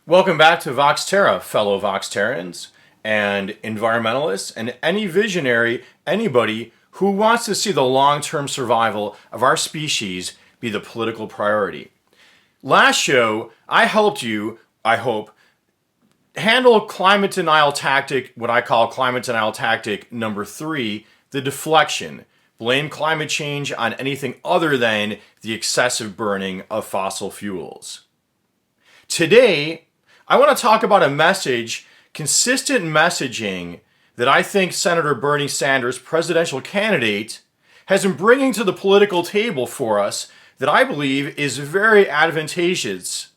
Welcome back to Vox Terra, fellow Vox Terrans and environmentalists and any visionary, anybody who wants to see the long-term survival of our species be the political priority. Last show, I helped you, I hope, handle climate denial tactic, what I call climate denial tactic number 3, the deflection. Blame climate change on anything other than the excessive burning of fossil fuels. Today, I want to talk about a message, consistent messaging, that I think Senator Bernie Sanders, presidential candidate, has been bringing to the political table for us that I believe is very advantageous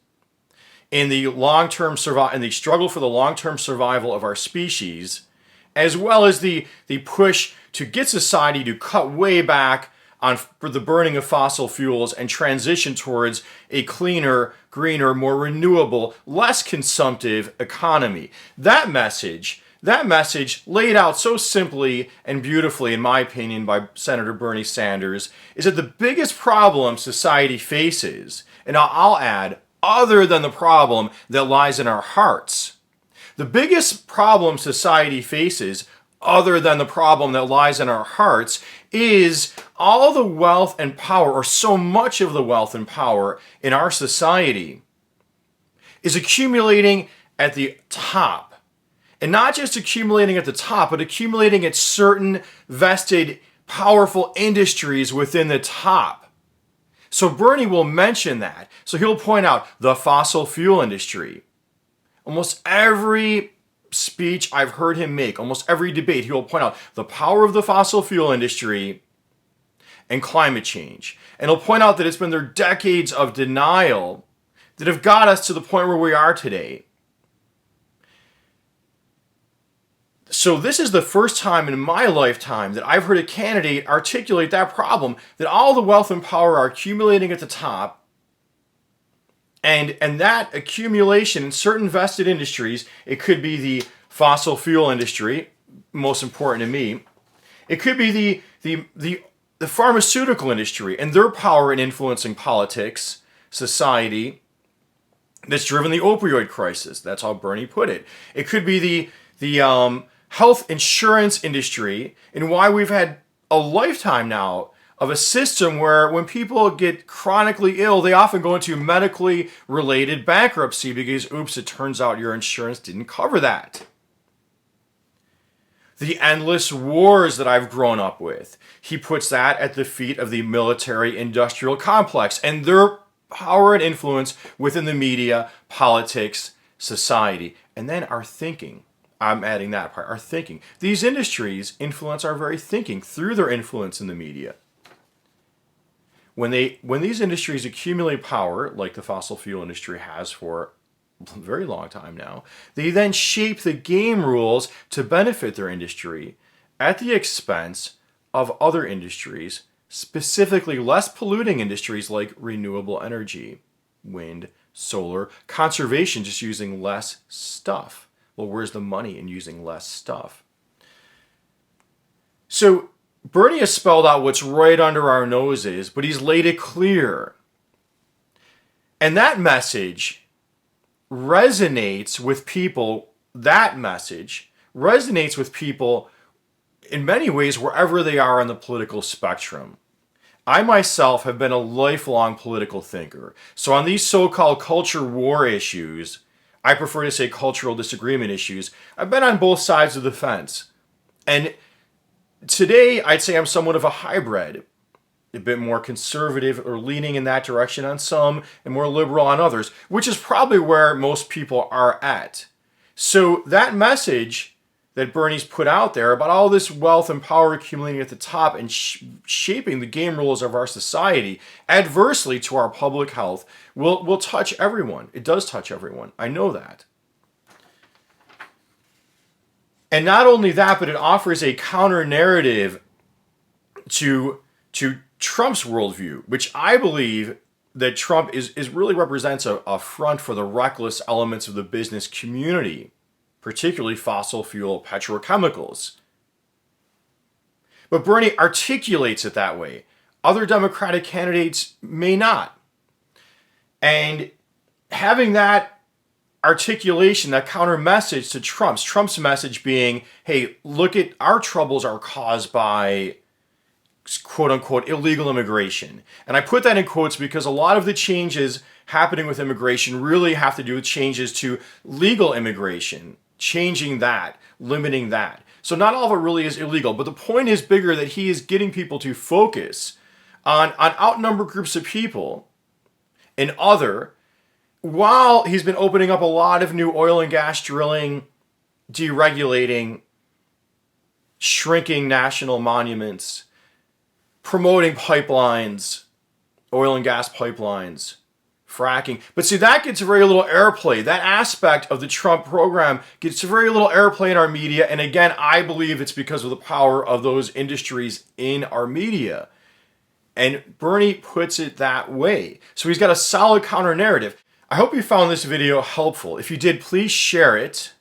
in the in the struggle for the long-term survival of our species, as well as the push to get society to cut way back on the burning of fossil fuels and transition towards a cleaner, greener, more renewable, less consumptive economy. That message laid out so simply and beautifully, in my opinion, by Senator Bernie Sanders, is that the biggest problem society faces, and I'll add, other than the problem that lies in our hearts, the biggest problem society faces, other than the problem that lies in our hearts, is all the wealth and power, or so much of the wealth and power in our society, is accumulating at the top. And not just accumulating at the top, but accumulating at certain vested, powerful industries within the top. So Bernie will mention that. So he'll point out the fossil fuel industry. Almost every speech I've heard him make, almost every debate, he will point out the power of the fossil fuel industry and climate change. And he'll point out that it's been their decades of denial that have got us to the point where we are today. So this is the first time in my lifetime that I've heard a candidate articulate that problem, that all the wealth and power are accumulating at the top, and that accumulation in certain vested industries, it could be the fossil fuel industry, most important to me. It could be the pharmaceutical industry and their power in influencing politics, society, that's driven the opioid crisis. That's how Bernie put it. It could be the health insurance industry, and why we've had a lifetime now of a system where when people get chronically ill, they often go into medically related bankruptcy because, oops, it turns out your insurance didn't cover that. The endless wars that I've grown up with, he puts that at the feet of the military-industrial complex and their power and influence within the media, politics, society, and then our thinking. I'm adding that part, our thinking. These industries influence our very thinking through their influence in the media. When these industries accumulate power, like the fossil fuel industry has for a very long time now, they then shape the game rules to benefit their industry at the expense of other industries, specifically less polluting industries like renewable energy, wind, solar, conservation, just using less stuff. Well, where's the money in using less stuff? So Bernie has spelled out what's right under our noses, but he's laid it clear. And that message resonates with people, in many ways wherever they are on the political spectrum. I myself have been a lifelong political thinker. So on these so-called culture war issues, I prefer to say cultural disagreement issues, I've been on both sides of the fence. And today, I'd say I'm somewhat of a hybrid, a bit more conservative or leaning in that direction on some and more liberal on others, which is probably where most people are at. So that message that Bernie's put out there about all this wealth and power accumulating at the top and shaping the game rules of our society adversely to our public health will touch everyone. It does touch everyone. I know that. And not only that, but it offers a counter narrative to Trump's worldview, which I believe that Trump is really represents a front for the reckless elements of the business community, particularly fossil fuel petrochemicals. But Bernie articulates it that way. Other Democratic candidates may not. And having that articulation, that counter message to Trump's message being, hey, look at our troubles are caused by quote unquote illegal immigration. And I put that in quotes because a lot of the changes happening with immigration really have to do with changes to legal immigration, changing that, limiting that. So not all of it really is illegal, but the point is bigger, that he is getting people to focus on outnumbered groups of people and while he's been opening up a lot of new oil and gas drilling, deregulating, shrinking national monuments, promoting pipelines, oil and gas pipelines, fracking. But see, that gets very little airplay. That aspect of the Trump program gets very little airplay in our media. And again, I believe it's because of the power of those industries in our media. And Bernie puts it that way. So he's got a solid counter narrative. I hope you found this video helpful. If you did, please share it.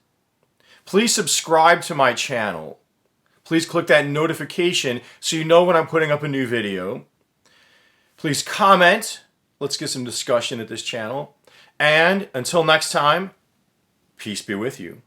Please subscribe to my channel. Please click that notification so you know when I'm putting up a new video. Please comment. Let's get some discussion at this channel. And until next time, peace be with you.